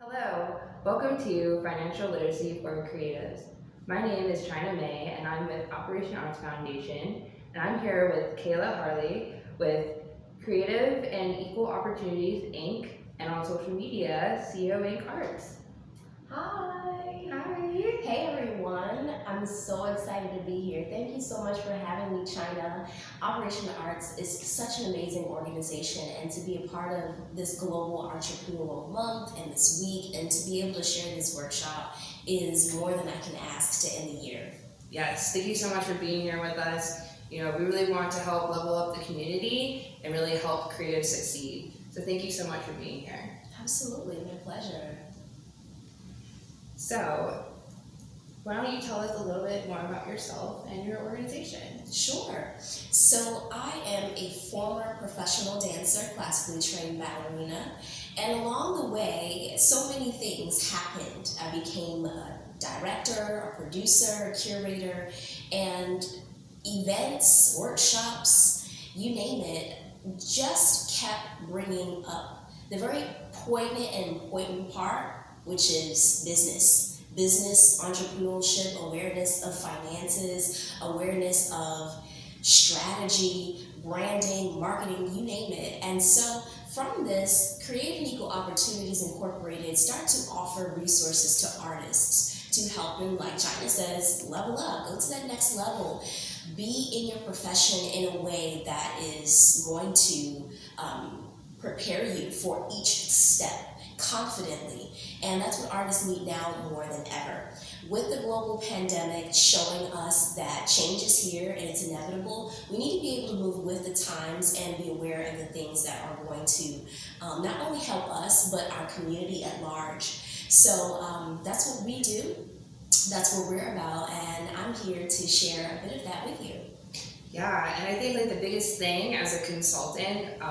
Hello, welcome to Financial Literacy for Creatives. My name is China May and I'm with Operation Arts Foundation, and I'm here with Kayla Harley with Creative and Equal Opportunities Inc. and on social media, CEO Arts. Hi! Hi! Hey everyone, I'm so excited to be here. Thank you so much for having me, China. Operation Arts is such an amazing organization, and to be a part of this Global Entrepreneurial Month and this week and to be able to share this workshop is more than I can ask to end the year. Yes, thank you so much for being here with us. We really want to help level up the community and really help creatives succeed. So thank you so much for being here. Absolutely, my pleasure. So, why don't you tell us a little bit more about yourself and your organization? Sure. So I am a former professional dancer, classically trained ballerina, and along the way, so many things happened. I became a director, a producer, a curator, and events, workshops, you name it, just kept bringing up the very poignant and important part, which is business. Business, entrepreneurship, awareness of finances, awareness of strategy, branding, marketing, you name it. And so from this, Creative and Equal Opportunities Incorporated start to offer resources to artists to help them, like China says, level up, go to that next level, be in your profession in a way that is going to prepare you for each step confidently. And that's what artists need now more than ever. With the global pandemic showing us that change is here and it's inevitable, we need to be able to move with the times and be aware of the things that are going to not only help us, but our community at large. So that's what we do, that's what we're about, and I'm here to share a bit of that with you. Yeah, and I think the biggest thing as a consultant,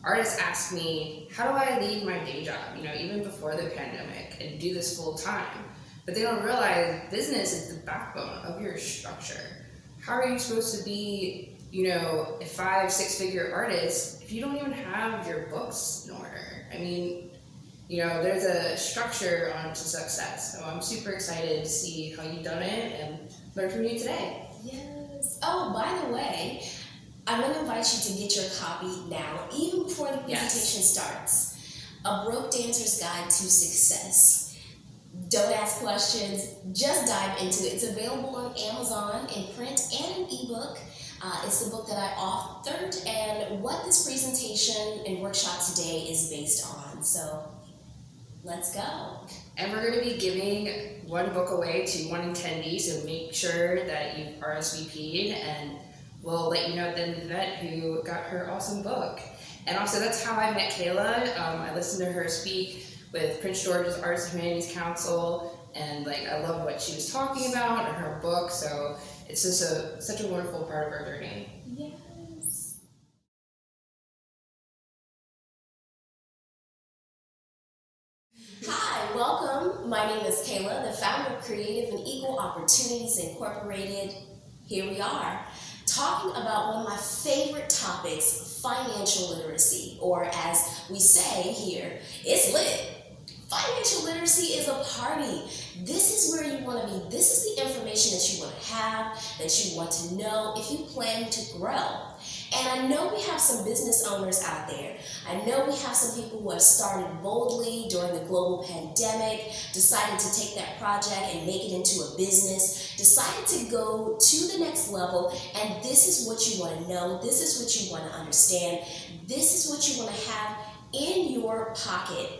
artists ask me, how do I leave my day job, even before the pandemic, and do this full time? But they don't realize business is the backbone of your structure. How are you supposed to be, a 5-6 figure artist if you don't even have your books in order? There's a structure on to success. So I'm super excited to see how you've done it and learn from you today. Yes. Oh, by the way, I'm going to invite you to get your copy now, even before the presentation starts. A Broke Dancer's Guide to Success. Don't ask questions, just dive into it. It's available on Amazon in print and in ebook. It's the book that I authored and what this presentation and workshop today is based on. So let's go. And we're going to be giving one book away to one attendee, so make sure that you've RSVP'd, and we'll let you know at the end of the event who got her awesome book. And also, that's how I met Kayla. I listened to her speak with Prince George's Arts and Humanities Council, and I love what she was talking about in her book. So it's just such a wonderful part of our journey. Yes. Hi, welcome. My name is Kayla, the founder of Creative and Equal Opportunities Incorporated. Here we are, talking about one of my favorite topics, financial literacy, or as we say here, it's lit. Financial literacy is a party. This is where you want to be. This is the information that you want to have, that you want to know if you plan to grow. And I know we have some business owners out there. I know we have some people who have started boldly during the global pandemic, decided to take that project and make it into a business, decided to go to the next level, and this is what you want to know, this is what you want to understand, this is what you want to have in your pocket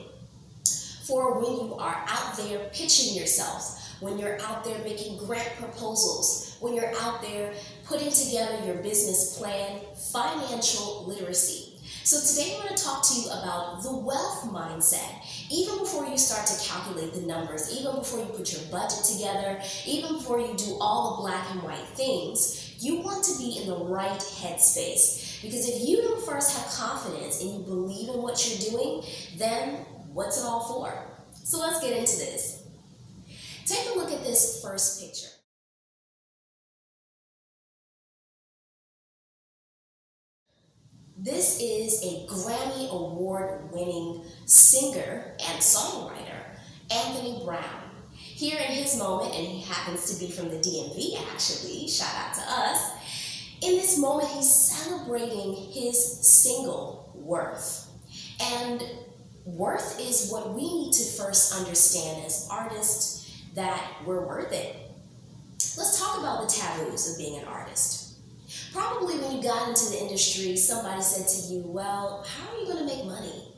for when you are out there pitching yourself, when you're out there making grant proposals, when you're out there putting together your business plan, financial literacy. So today I'm going to talk to you about the wealth mindset. Even before you start to calculate the numbers, even before you put your budget together, even before you do all the black and white things, you want to be in the right headspace. Because if you don't first have confidence and you believe in what you're doing, then what's it all for? So let's get into this. Take a look at this first picture. This is a Grammy Award-winning singer and songwriter, Anthony Brown. Here in his moment, and he happens to be from the DMV actually, shout out to us, in this moment he's celebrating his single, Worth. And worth is what we need to first understand as artists, that we're worth it. Let's talk about the taboos of being an artist. Probably when you got into the industry, somebody said to you, well, how are you going to make money?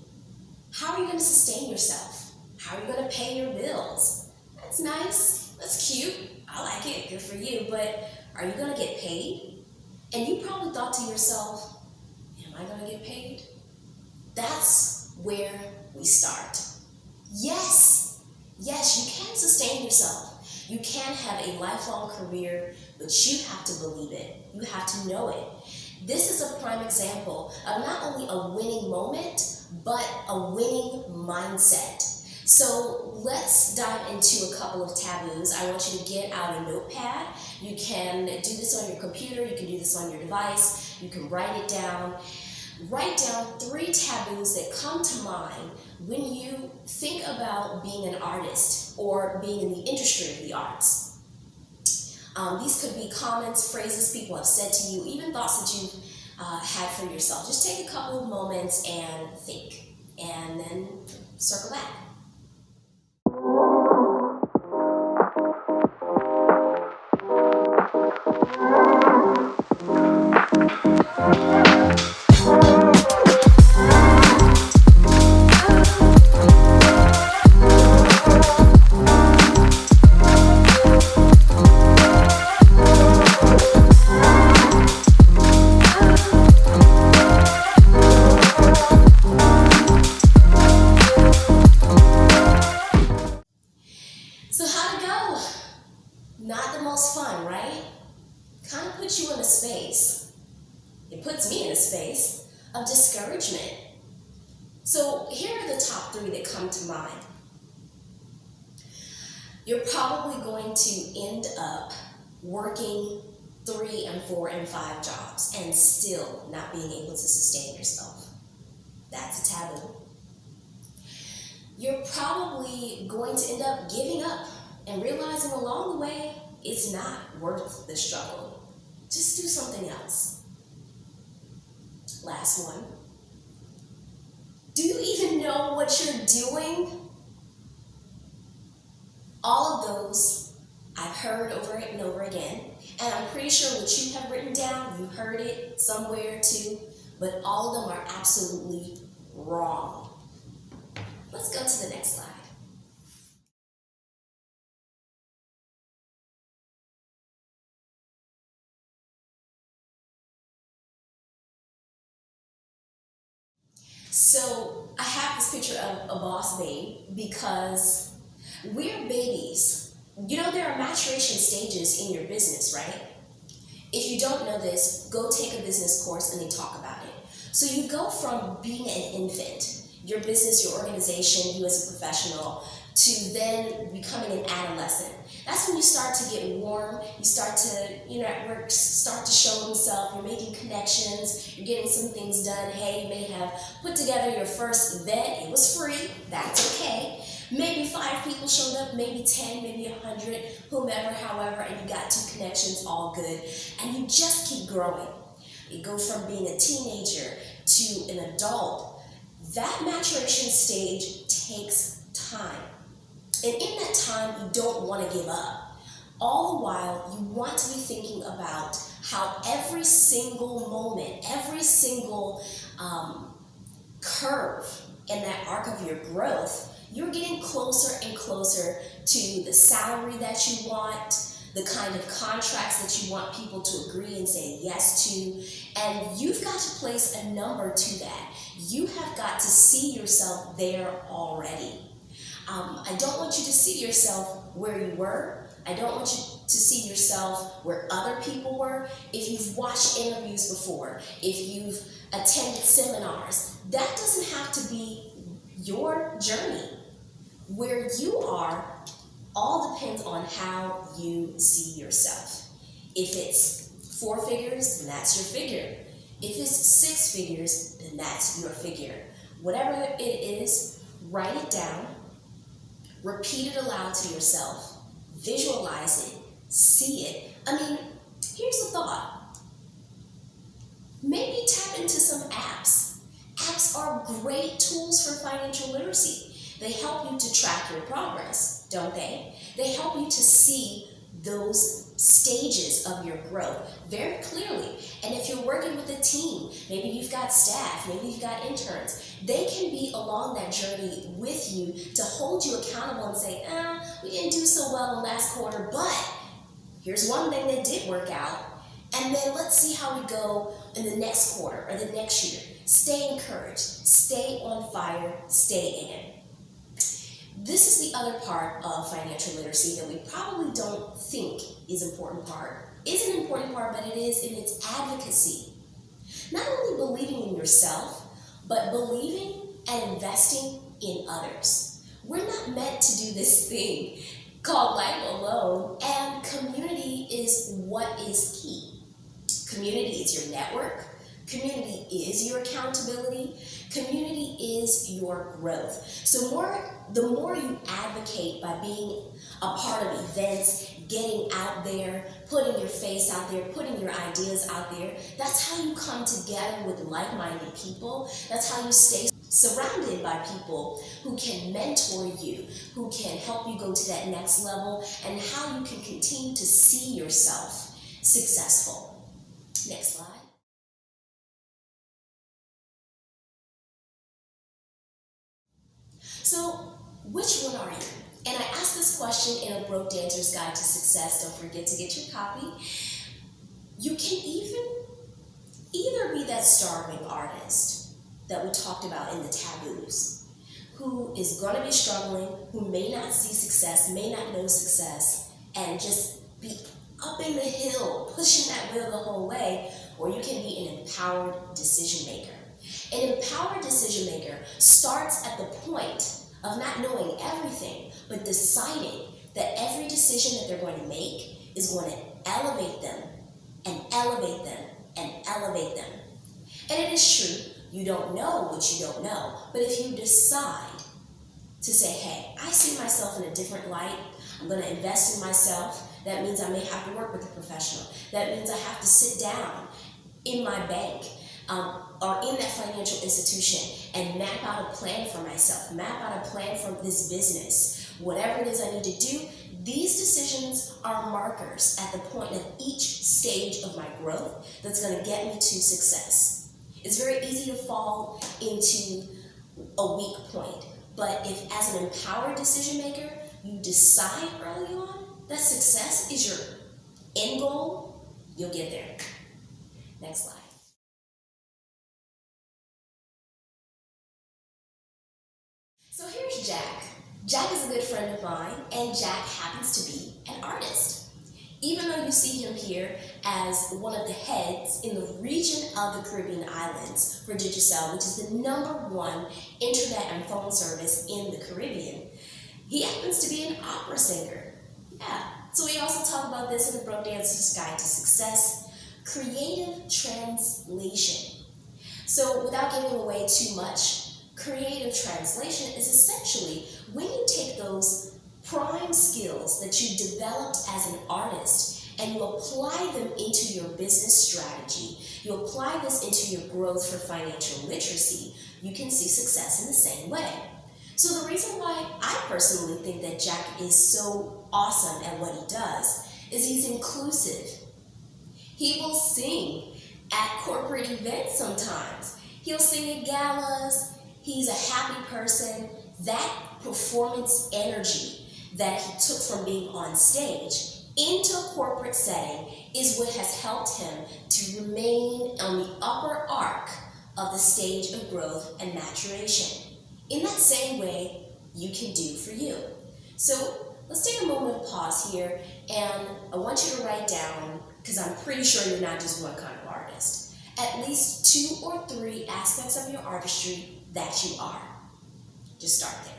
How are you going to sustain yourself? How are you going to pay your bills? That's nice. That's cute. I like it. Good for you. But are you going to get paid? And you probably thought to yourself, am I going to get paid? That's where we start. Yes, you can sustain yourself. You can have a lifelong career, but you have to believe it. You have to know it. This is a prime example of not only a winning moment, but a winning mindset. So let's dive into a couple of taboos. I want you to get out a notepad. You can do this on your computer. You can do this on your device. You can write it down. Write down 3 taboos that come to mind when you think about being an artist or being in the industry of the arts. These could be comments, phrases people have said to you, even thoughts that you've had for yourself. Just take a couple of moments and think, and then circle back. So how'd it go? Not the most fun, right? Kind of puts you in a space. It puts me in a space of discouragement. So here are the top 3 that come to mind. You're probably going to end up working 3 and 4 and 5 jobs and still not being able to sustain yourself. That's a taboo. You're probably going to end up giving up and realizing along the way it's not worth the struggle. Just do something else. Last one. Do you even know what you're doing? All of those I've heard over and over again, and I'm pretty sure what you have written down, you heard it somewhere too, but all of them are absolutely wrong. Let's go to the next slide. So I have this picture of a boss babe because we're babies. You know, there are maturation stages in your business, right? If you don't know this, go take a business course and they talk about it. So you go from being an infant, your business, your organization, you as a professional, to then becoming an adolescent. That's when you start to get warm, you start to, network start to show themselves, you're making connections, you're getting some things done. Hey, you may have put together your first event, it was free, that's okay. Maybe 5 people showed up, maybe 10, maybe 100, whomever, however, and you got 2 connections, all good. And you just keep growing. You go from being a teenager to an adult. That maturation stage takes time. And in that time, you don't want to give up. All the while, you want to be thinking about how every single moment, every single curve in that arc of your growth, you're getting closer and closer to the salary that you want, the kind of contracts that you want people to agree and say yes to, and you've got to place a number to that. You have got to see yourself there already. I don't want you to see yourself where you were. I don't want you to see yourself where other people were. If you've watched interviews before, if you've attended seminars, that doesn't have to be your journey. Where you are all depends on how you see yourself. If it's 4 figures, then that's your figure. If it's 6 figures, then that's your figure. Whatever it is, write it down, repeat it aloud to yourself, visualize it, see it. I mean, here's the thought. Maybe tap into some apps. Apps are great tools for financial literacy. They help you to track your progress, don't they? They help you to see those stages of your growth very clearly. And if you're working with a team, maybe you've got staff, maybe you've got interns, they can be along that journey with you to hold you accountable and say, we didn't do so well in last quarter, but here's one thing that did work out. And then let's see how we go in the next quarter or the next year. Stay encouraged, stay on fire, stay in it. This is the other part of financial literacy that we probably don't think is an important part, but it is in its advocacy. Not only believing in yourself, but believing and investing in others. We're not meant to do this thing called life alone, and community is what is key. Community is your network. Community is your accountability. Community is your growth. So the more you advocate by being a part of events, getting out there, putting your face out there, putting your ideas out there, that's how you come together with like-minded people. That's how you stay surrounded by people who can mentor you, who can help you go to that next level, and how you can continue to see yourself successful. Next slide. So, which one are you? And I asked this question in a Broke Dancer's Guide to Success. Don't forget to get your copy. You can either be that starving artist that we talked about in the taboos, who is going to be struggling, who may not see success, may not know success, and just be up in the hill, pushing that wheel the whole way, or you can be an empowered decision maker. An empowered decision maker starts at the point of not knowing everything, but deciding that every decision that they're going to make is going to elevate them and elevate them and elevate them. And it is true, you don't know what you don't know, but if you decide to say, hey, I see myself in a different light, I'm going to invest in myself, that means I may have to work with a professional, that means I have to sit down in my bank, or in that financial institution and map out a plan for myself, map out a plan for this business, whatever it is I need to do. These decisions are markers at the point of each stage of my growth that's going to get me to success. It's very easy to fall into a weak point, but if as an empowered decision maker, you decide early on that success is your end goal, you'll get there. Next slide. So here's Jack. Jack is a good friend of mine, and Jack happens to be an artist. Even though you see him here as one of the heads in the region of the Caribbean islands for Digicel, which is the #1 internet and phone service in the Caribbean, he happens to be an opera singer. Yeah, so we also talk about this in the Broke Dancer's Guide to Success, creative translation. So without giving away too much, creative translation is essentially when you take those prime skills that you developed as an artist and you apply them into your business strategy, you apply this into your growth for financial literacy, you can see success in the same way. So the reason why I personally think that Jack is so awesome at what he does is he's inclusive. He will sing at corporate events sometimes. He'll sing at galas. He's a happy person. That performance energy that he took from being on stage into a corporate setting is what has helped him to remain on the upper arc of the stage of growth and maturation. In that same way, you can do for you. So let's take a moment of pause here, and I want you to write down, because I'm pretty sure you're not just one kind of artist, at least 2 or 3 aspects of your artistry that you are. Just start there.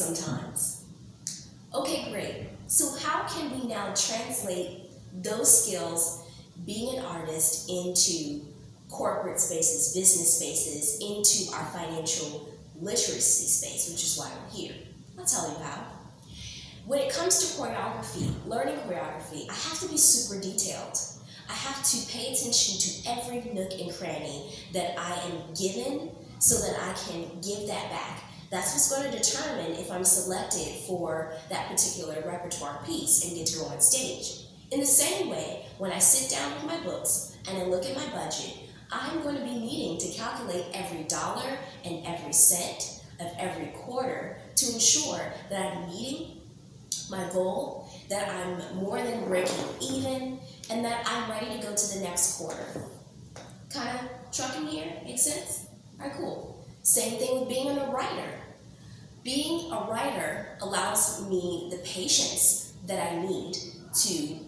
sometimes. Okay, great. So how can we now translate those skills, being an artist, into corporate spaces, business spaces, into our financial literacy space, which is why we're here? I'll tell you how. When it comes to choreography, learning choreography, I have to be super detailed. I have to pay attention to every nook and cranny that I am given so that I can give that back. That's what's going to determine if I'm selected for that particular repertoire piece and get to go on stage. In the same way, when I sit down with my books and I look at my budget, I'm going to be needing to calculate every dollar and every cent of every quarter to ensure that I'm meeting my goal, that I'm more than breaking even, and that I'm ready to go to the next quarter. Kind of trucking here? Makes sense? All right, cool. Same thing with being a writer. Being a writer allows me the patience that I need to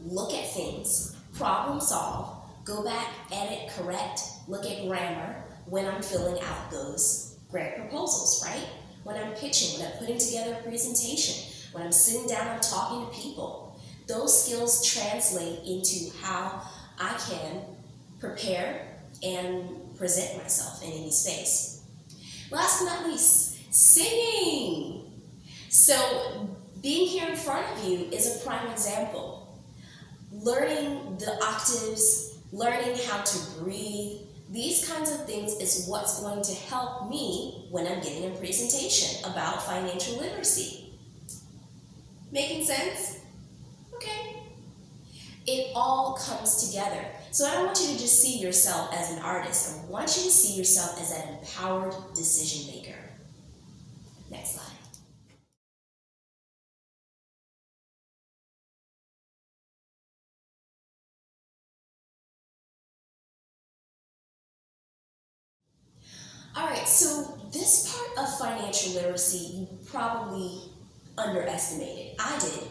look at things, problem solve, go back, edit, correct, look at grammar when I'm filling out those grant proposals, right? When I'm pitching, when I'm putting together a presentation, when I'm sitting down and talking to people. Those skills translate into how I can prepare and present myself in any space. Last but not least, singing. So being here in front of you is a prime example. Learning the octaves, learning how to breathe, these kinds of things is what's going to help me when I'm giving a presentation about financial literacy. Making sense? Okay. It all comes together. So I don't want you to just see yourself as an artist. I want you to see yourself as an empowered decision maker. Next slide. All right, so this part of financial literacy you probably underestimated. I did.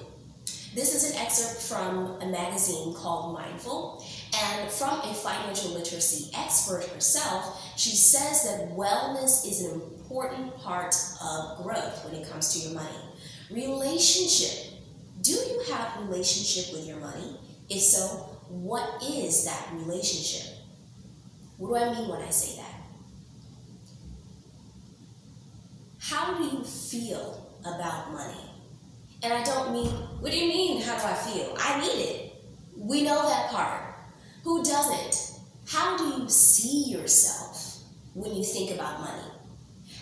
This is an excerpt from a magazine called Mindful, and from a financial literacy expert herself, she says that wellness is an important part of growth when it comes to your money. Relationship. Do you have a relationship with your money? If so, what is that relationship? What do I mean when I say that? How do you feel about money? And I don't mean, what do you mean, how do I feel? I need it. We know that part. Who doesn't? How do you see yourself when you think about money?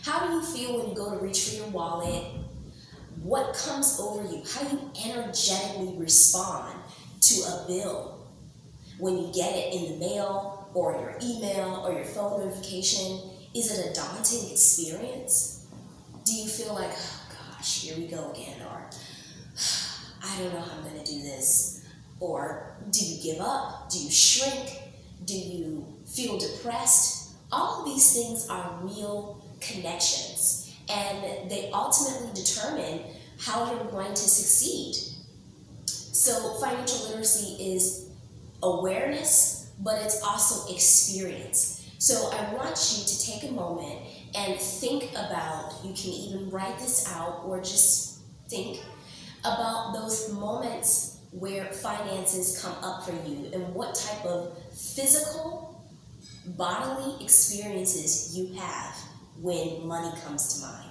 How do you feel when you go to reach for your wallet? What comes over you? How do you energetically respond to a bill? When you get it in the mail, or your email, or your phone notification, is it a daunting experience? Do you feel like, oh gosh, here we go again, or I don't know how I'm going to do this? Or do you give up? Do you shrink? Do you feel depressed? All of these things are real connections, and they ultimately determine how you're going to succeed. So financial literacy is awareness, but it's also experience. So I want you to take a moment and think about, you can even write this out or just think about those moments where finances come up for you and what type of physical, bodily experiences you have when money comes to mind.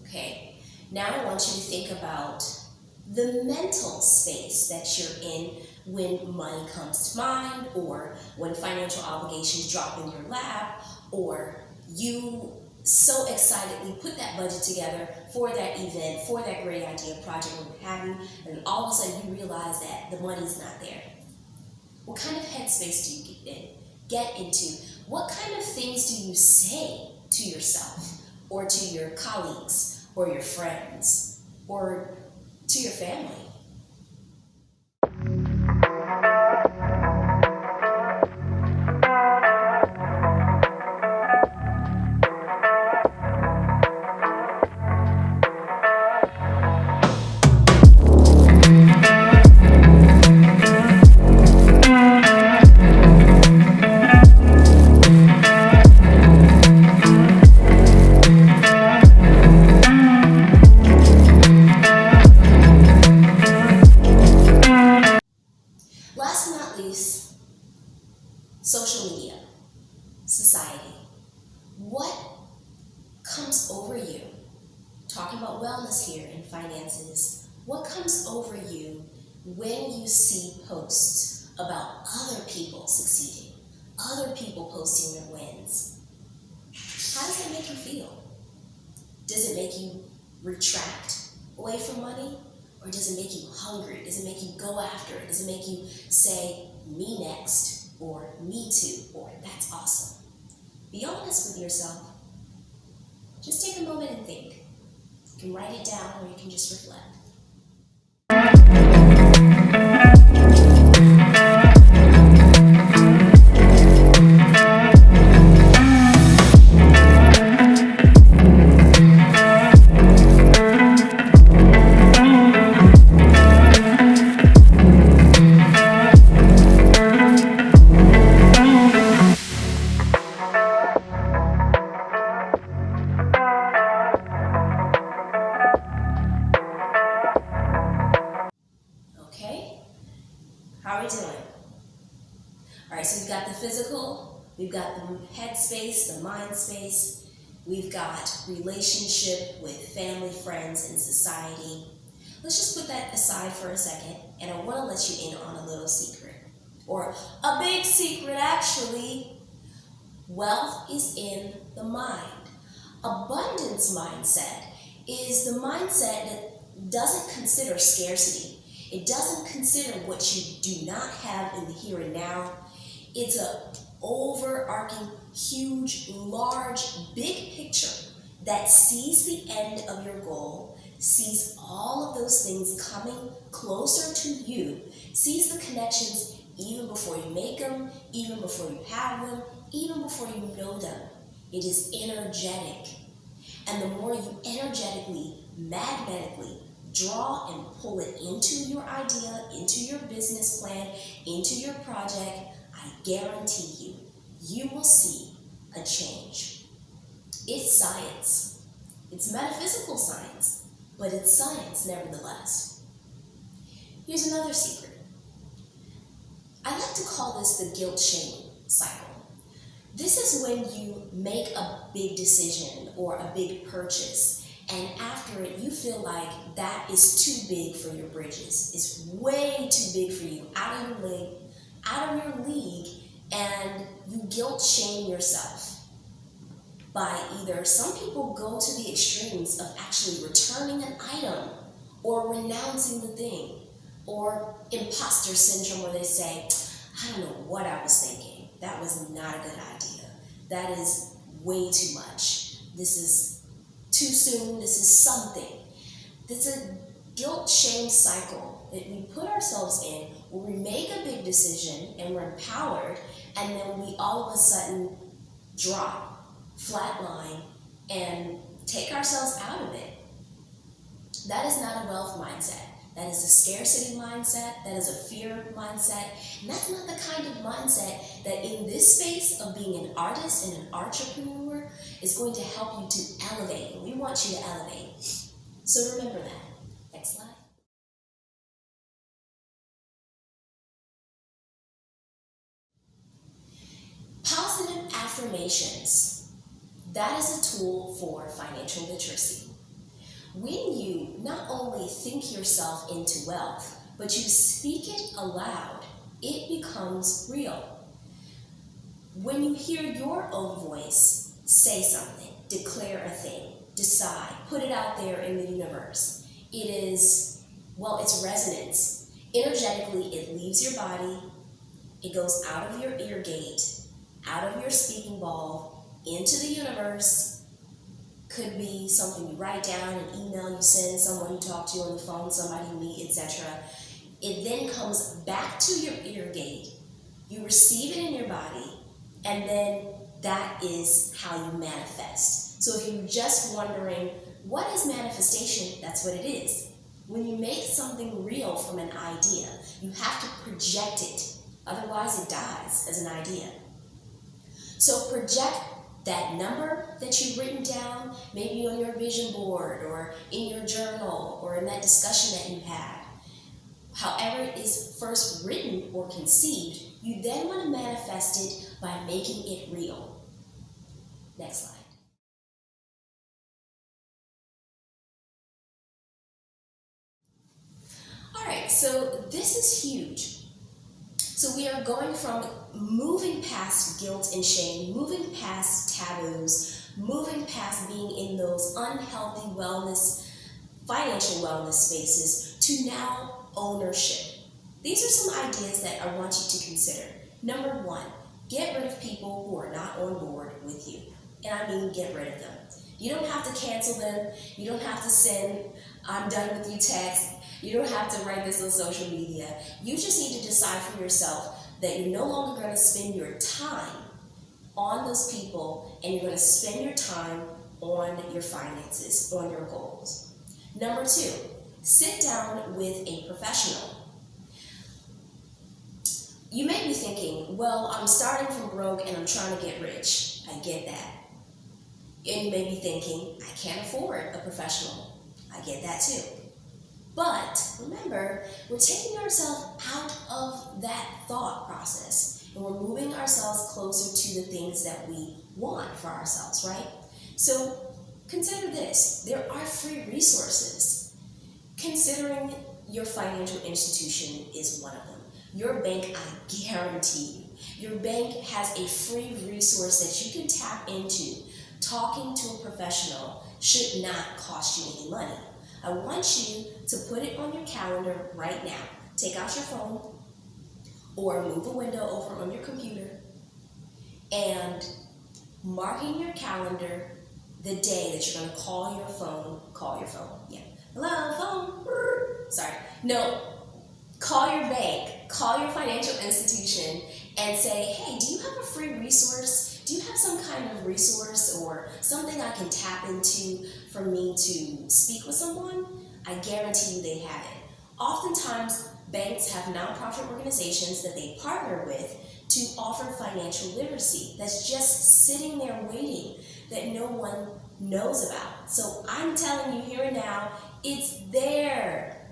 Okay, now I want you to think about the mental space that you're in when money comes to mind, or when financial obligations drop in your lap, or you so excitedly put that budget together for that event, for that great idea, project, or what have you, and all of a sudden you realize that the money's not there. What kind of headspace do you get into? What kind of things do you say to yourself or to your colleagues, or your friends, or to your family? Last but not least, social media, society. What comes over you? Talking about wellness here and finances. What comes over you when you see posts about other people succeeding, other people posting their wins? How does that make you feel? Does it make you retract away from money? Or does it make you hungry? Does it make you go after it? Does it make you say, me next, or me too, or that's awesome? Be honest with yourself. Just take a moment and think. You can write it down or you can just reflect. Okay? How are we doing? All right, so we've got the physical, we've got the head space, the mind space, we've got relationship with family, friends, and society. Let's just put that aside for a second, and I want to let you in on a little secret, or a big secret actually. Wealth is in the mind. Abundance mindset is the mindset that doesn't consider scarcity. It doesn't consider what you do not have in the here and now. It's an overarching, huge, large, big picture that sees the end of your goal, sees all of those things coming closer to you, sees the connections even before you make them, even before you have them, even before you know them. It is energetic. And the more you energetically, magnetically draw and pull it into your idea, into your business plan, into your project, I guarantee you will see a change. It's science. It's metaphysical science, but it's science nevertheless. Here's another secret. I like to call this the guilt-shame cycle. This is when you make a big decision or a big purchase, and after it, you feel like that is too big for your britches. It's way too big for you, out of your league, and you guilt shame yourself by either, some people go to the extremes of actually returning an item or renouncing the thing, or imposter syndrome where they say, I don't know what I was thinking. That was not a good idea. That is way too much. This is too soon. This is something. It's a guilt-shame cycle that we put ourselves in where we make a big decision and we're empowered, and then we all of a sudden drop, flatline, and take ourselves out of it. That is not a wealth mindset. That is a scarcity mindset. That is a fear mindset. And that's not the kind of mindset that in this space of being an artist and an entrepreneur is going to help you to elevate. And we want you to elevate. So remember that. Next slide. Positive affirmations. That is a tool for financial literacy. When you not only think yourself into wealth, but you speak it aloud, it becomes real. When you hear your own voice say something, declare a thing, decide, put it out there in the universe, it is, well, it's resonance. Energetically, it leaves your body, it goes out of your ear gate, out of your speaking bulb, into the universe, could be something you write down, an email you send, someone you talk to on the phone, somebody you meet, etc. It then comes back to your ear gate. You receive it in your body, and then that is how you manifest. So if you're just wondering, what is manifestation? That's what it is. When you make something real from an idea, you have to project it. Otherwise, it dies as an idea. So project that number that you've written down, maybe on your vision board or in your journal or in that discussion that you had. However it is first written or conceived, you then want to manifest it by making it real. Next slide. All right, so this is huge. So we are going from moving past guilt and shame, moving past taboos, moving past being in those unhealthy wellness, financial wellness spaces to now ownership. These are some ideas that I want you to consider. Number one, get rid of people who are not on board with you. And I mean get rid of them. You don't have to cancel them. You don't have to send, I'm done with you text. You don't have to write this on social media. You just need to decide for yourself that you're no longer going to spend your time on those people, and you're going to spend your time on your finances, on your goals. Number two, sit down with a professional. You may be thinking, well, I'm starting from broke and I'm trying to get rich. I get that. And you may be thinking, I can't afford a professional. I get that too. But remember, we're taking ourselves out of that thought process and we're moving ourselves closer to the things that we want for ourselves, right? So consider this, there are free resources. Considering your financial institution is one of them. Your bank, I guarantee you, your bank has a free resource that you can tap into. Talking to a professional should not cost you any money. I want you to put it on your calendar right now. Take out your phone or move a window over on your computer and mark in your calendar the day that you're going to call your phone. Yeah. Hello, phone. Sorry. No, call your bank, call your financial institution and say, hey, do you have a free resource? Do you have some kind of resource or something I can tap into for me to speak with someone? I guarantee you they have it. Oftentimes, banks have nonprofit organizations that they partner with to offer financial literacy that's just sitting there waiting that no one knows about. So I'm telling you here and now, it's there.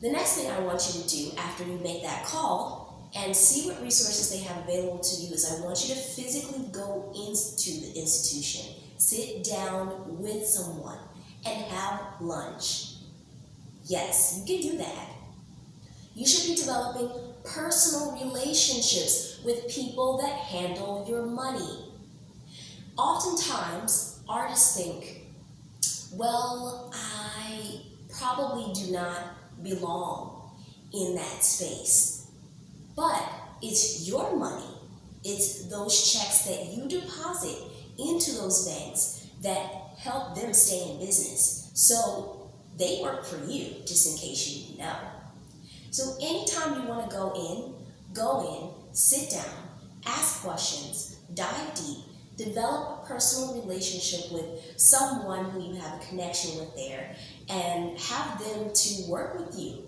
The next thing I want you to do after you make that call and see what resources they have available to you is I want you to physically go into the institution, sit down with someone, and have lunch. Yes, you can do that. You should be developing personal relationships with people that handle your money. Oftentimes, artists think, well, I probably do not belong in that space. But it's your money. It's those checks that you deposit into those banks that help them stay in business. So they work for you, just in case you didn't know. So anytime you want to go in, sit down, ask questions, dive deep, develop a personal relationship with someone who you have a connection with there, and have them to work with you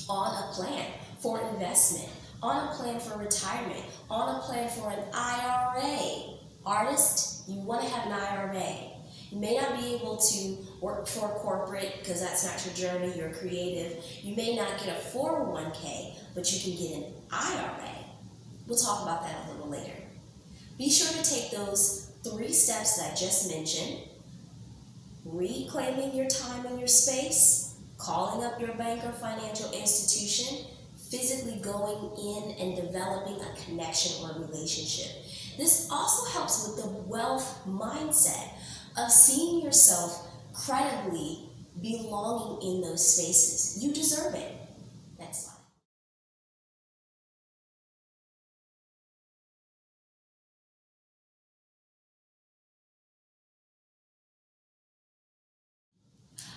on a plan for investment, on a plan for retirement, on a plan for an IRA. Artist, you want to have an IRA. You may not be able to work for a corporate because that's not your journey, you're creative. You may not get a 401k, but you can get an IRA. We'll talk about that a little later. Be sure to take those 3 steps that I just mentioned: reclaiming your time and your space, calling up your bank or financial institution, physically going in and developing a connection or relationship. This also helps with the wealth mindset of seeing yourself credibly belonging in those spaces. You deserve it. Next slide.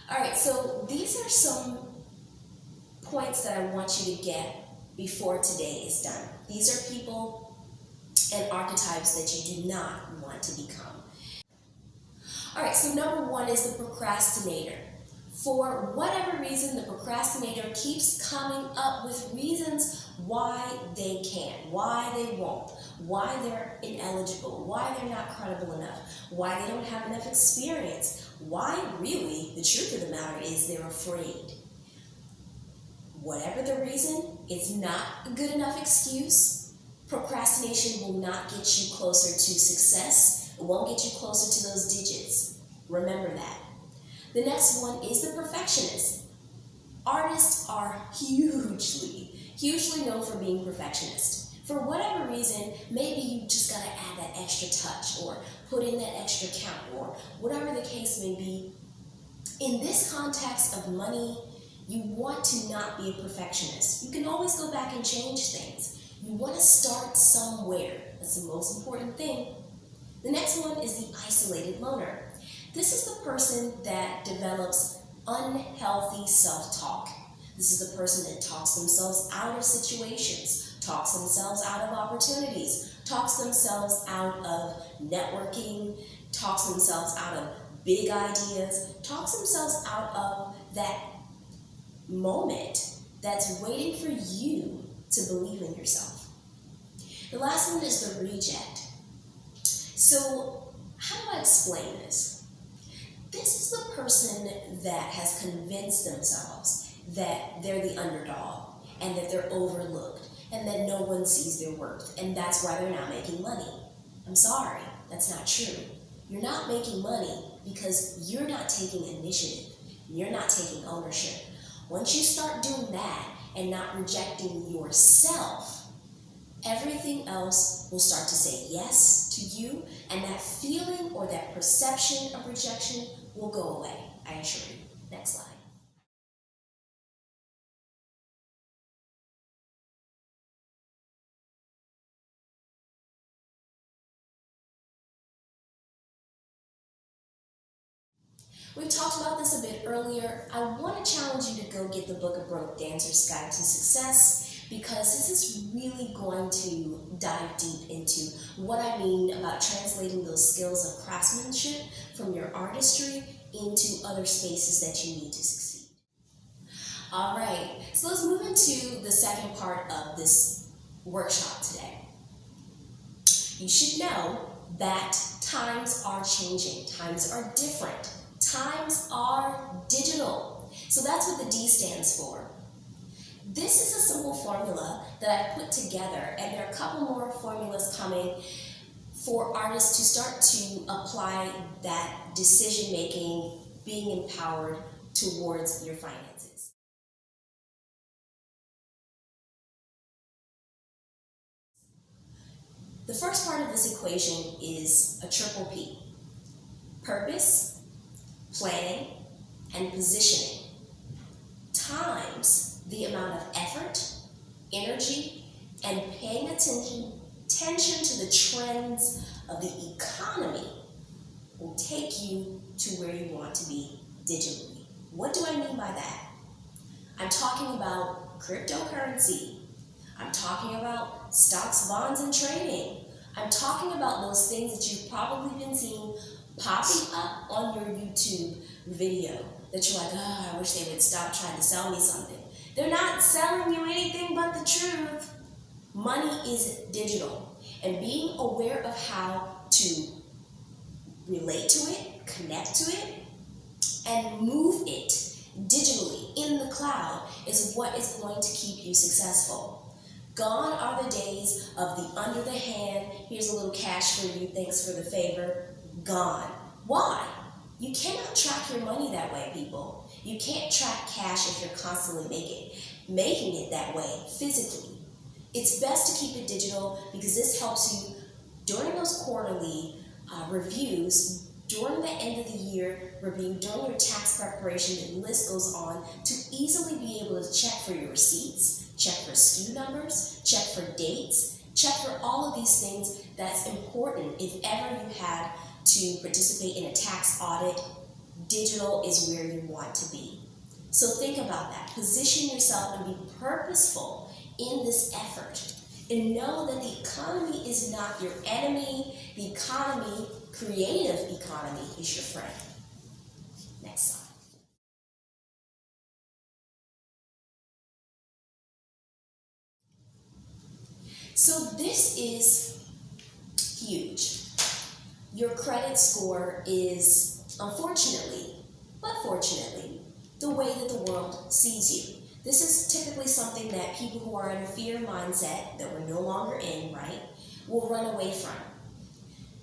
All right, so these are some points that I want you to get before today is done. These are people and archetypes that you do not want to become. All right, so number one is the procrastinator. For whatever reason, the procrastinator keeps coming up with reasons why they can't, why they won't, why they're ineligible, why they're not credible enough, why they don't have enough experience, why really the truth of the matter is they're afraid. Whatever the reason, it's not a good enough excuse. Procrastination will not get you closer to success. It won't get you closer to those digits. Remember that. The next one is the perfectionist. Artists are hugely known for being perfectionists. For whatever reason, maybe you just gotta add that extra touch or put in that extra count or whatever the case may be. In this context of money, you want to not be a perfectionist. You can always go back and change things. You want to start somewhere. That's the most important thing. The next one is the isolated loner. This is the person that develops unhealthy self-talk. This is the person that talks themselves out of situations, talks themselves out of opportunities, talks themselves out of networking, talks themselves out of big ideas, talks themselves out of that moment that's waiting for you to believe in yourself. The last one is the reject. So, how do I explain this? This is the person that has convinced themselves that they're the underdog and that they're overlooked and that no one sees their worth, and that's why they're not making money. I'm sorry, that's not true. You're not making money because you're not taking initiative. You're not taking ownership. Once you start doing that and not rejecting yourself, everything else will start to say yes to you, and that feeling or that perception of rejection will go away, I assure you. Next slide. We talked about this a bit earlier. I want to challenge you to go get the book, A Broke Dancer's Guide to Success, because this is really going to dive deep into what I mean about translating those skills of craftsmanship from your artistry into other spaces that you need to succeed. All right, so let's move into the second part of this workshop today. You should know that times are changing, times are different. Times are digital. So that's what the D stands for. This is a simple formula that I put together, and there are a couple more formulas coming for artists to start to apply that decision making, being empowered towards your finances. The first part of this equation is a triple P: purpose, planning, and positioning, times the amount of effort, energy, and paying attention to the trends of the economy will take you to where you want to be digitally. What do I mean by that? I'm talking about cryptocurrency. I'm talking about stocks, bonds, and trading. I'm talking about those things that you've probably been seeing popping up on your YouTube video that you're like, oh, I wish they would stop trying to sell me something. They're not selling you anything but the truth. Money is digital, and being aware of how to relate to it, connect to it, and move it digitally in the cloud is what is going to keep you successful. Gone are the days of the under the hand, here's a little cash for you, thanks for the favor. Gone. Why? You cannot track your money that way, people. You can't track cash if you're constantly making it that way physically. It's best to keep it digital because this helps you during those quarterly reviews, during the end of the year review, during your tax preparation, the list goes on, to easily be able to check for your receipts, check for SKU numbers, check for dates, check for all of these things. That's important if ever you had to participate in a tax audit digital is where you want to be. So think about that. Position yourself and be purposeful in this effort. And know that the economy is not your enemy. The economy, creative economy, is your friend. Next slide. So this is huge. Your credit score is, unfortunately, but fortunately, the way that the world sees you. This is typically something that people who are in a fear mindset that we're no longer in, right, will run away from.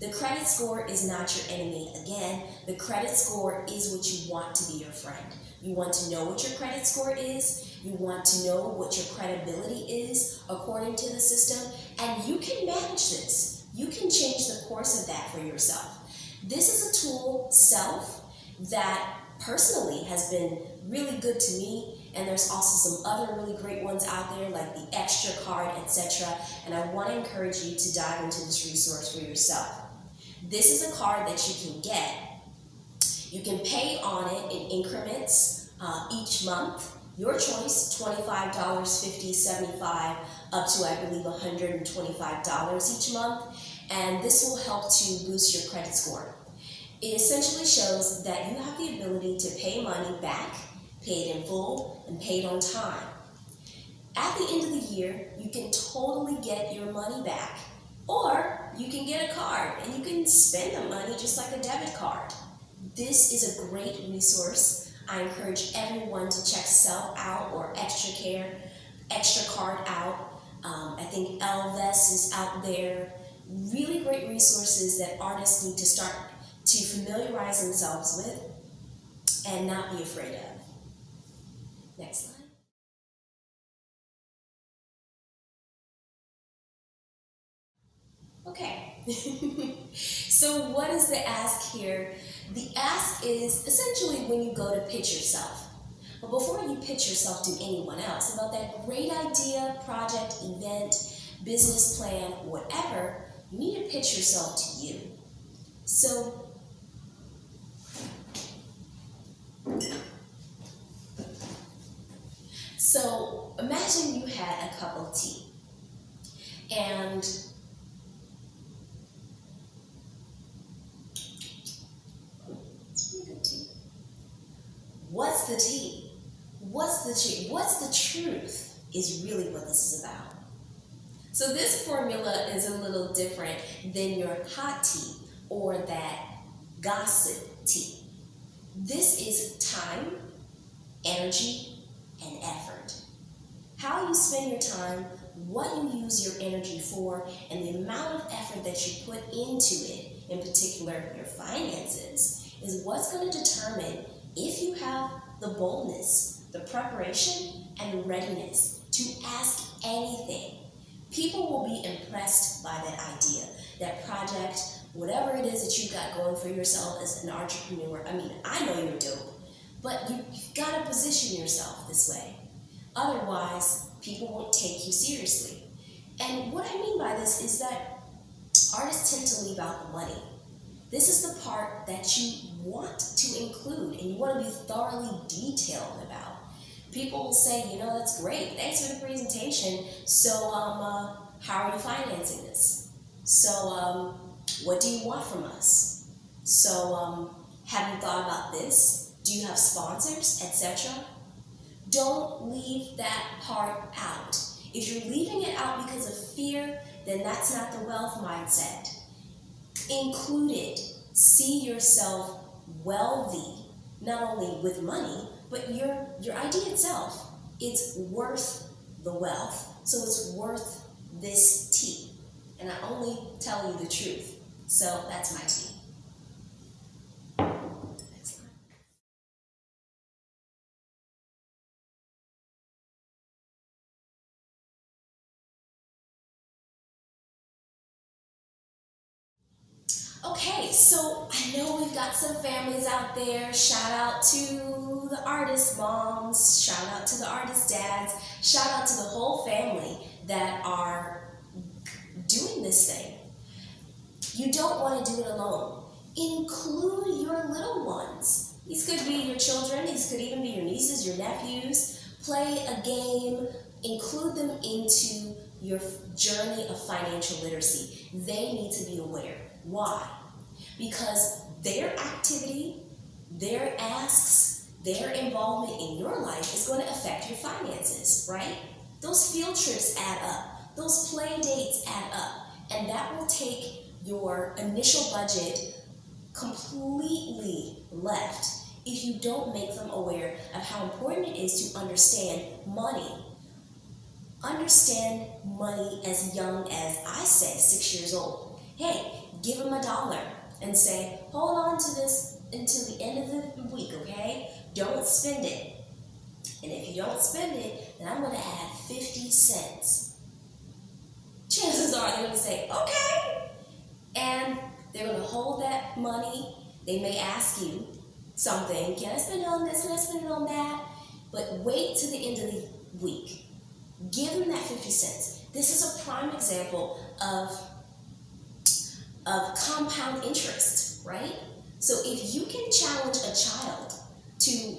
The credit score is not your enemy. Again, the credit score is what you want to be your friend. You want to know what your credit score is. You want to know what your credibility is according to the system. And you can manage this. You can change the course of that for yourself. This is a tool, self, that personally has been really good to me. And there's also some other really great ones out there like the Extra Card, etc. And I want to encourage you to dive into this resource for yourself. This is a card that you can get. You can pay on it in increments each month. Your choice, $25, $50, $75, up to I believe $125 each month. And this will help to boost your credit score. It essentially shows that you have the ability to pay money back, pay it in full, and pay it on time. At the end of the year, you can totally get your money back. Or you can get a card and you can spend the money just like a debit card. This is a great resource. I encourage everyone to check Self out or Extra Card out. I think Elvis is out there. Really great resources that artists need to start to familiarize themselves with and not be afraid of. Next slide. Okay, so what is the ask here? The ask is essentially when you go to pitch yourself. But before you pitch yourself to anyone else about that great idea, project, event, business plan, whatever, you need to pitch yourself to you. So imagine you had a cup of tea and it's really good tea. What's the tea? What's the truth is really what this is about. So this formula is a little different than your hot tea or that gossip tea. This is time, energy, and effort. How you spend your time, what you use your energy for, and the amount of effort that you put into it, in particular your finances, is what's going to determine if you have the boldness, the preparation, and readiness to ask anything. People will be impressed by that idea, that project, whatever it is that you've got going for yourself as an entrepreneur. I mean, I know you're dope, but you've got to position yourself this way. Otherwise, people won't take you seriously. And what I mean by this is that artists tend to leave out the money. This is the part that you want to include and you want to be thoroughly detailed about. People will say, that's great. Thanks for the presentation. So, how are you financing this? So, what do you want from us? So, have you thought about this? Do you have sponsors, etc.? Don't leave that part out. If you're leaving it out because of fear, then that's not the wealth mindset. Include it. See yourself wealthy, not only with money, but your idea itself. It's worth the wealth, so it's worth this tea. And I only tell you the truth. So that's my tea. Okay, so I know we've got some families out there. Shout out to the artist moms, shout out to the artist dads, shout out to the whole family that are doing this thing. You don't want to do it alone. Include your little ones. These could be your children, these could even be your nieces, your nephews. Play a game, include them into your journey of financial literacy. They need to be aware. Why? Because their activity, their asks, their involvement in your life is going to affect your finances, right? Those field trips add up. Those play dates add up. And that will take your initial budget completely left if you don't make them aware of how important it is to understand money. Understand money as young as, I say, 6 years old. Hey, give them $1 and say, hold on to this until the end of the week, okay? Don't spend it. And if you don't spend it, then I'm going to add 50 cents. Chances are they're going to say, okay. And they're going to hold that money. They may ask you something, can I spend it on this, can I spend it on that? But wait to the end of the week. Give them that 50 cents. This is a prime example of compound interest, right? So if you can challenge a child to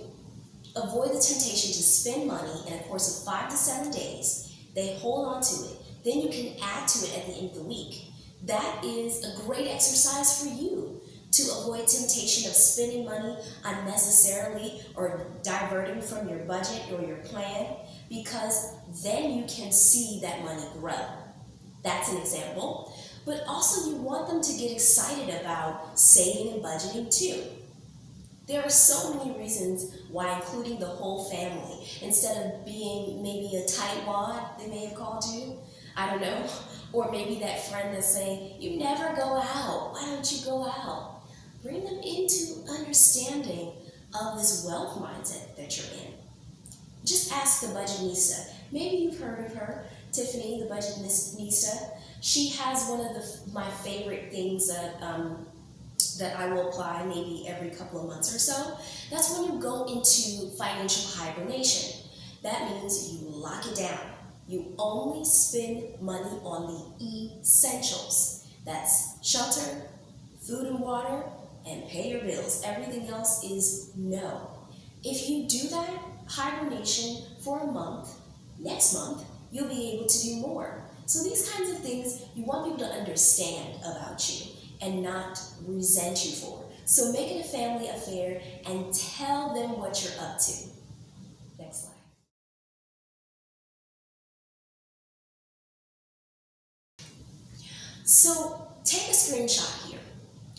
avoid the temptation to spend money in a course of 5 to 7 days, they hold on to it, then you can add to it at the end of the week. That is a great exercise for you to avoid temptation of spending money unnecessarily or diverting from your budget or your plan, because then you can see that money grow. That's an example. But also you want them to get excited about saving and budgeting too. There are so many reasons why including the whole family, instead of being maybe a tightwad, they may have called you, I don't know, or maybe that friend that's saying, you never go out, why don't you go out? Bring them into understanding of this wealth mindset that you're in. Just ask the Budgetnista. Maybe you've heard of her, Tiffany, the Budgetnista. She has one of my favorite things that I will apply maybe every couple of months or so. That's when you go into financial hibernation. That means you lock it down. You only spend money on the essentials. That's shelter, food and water, and pay your bills. Everything else is no. If you do that hibernation for a month, next month, you'll be able to do more. So these kinds of things you want people to understand about you and not resent you for. So make it a family affair and tell them what you're up to. Next slide. So take a screenshot here.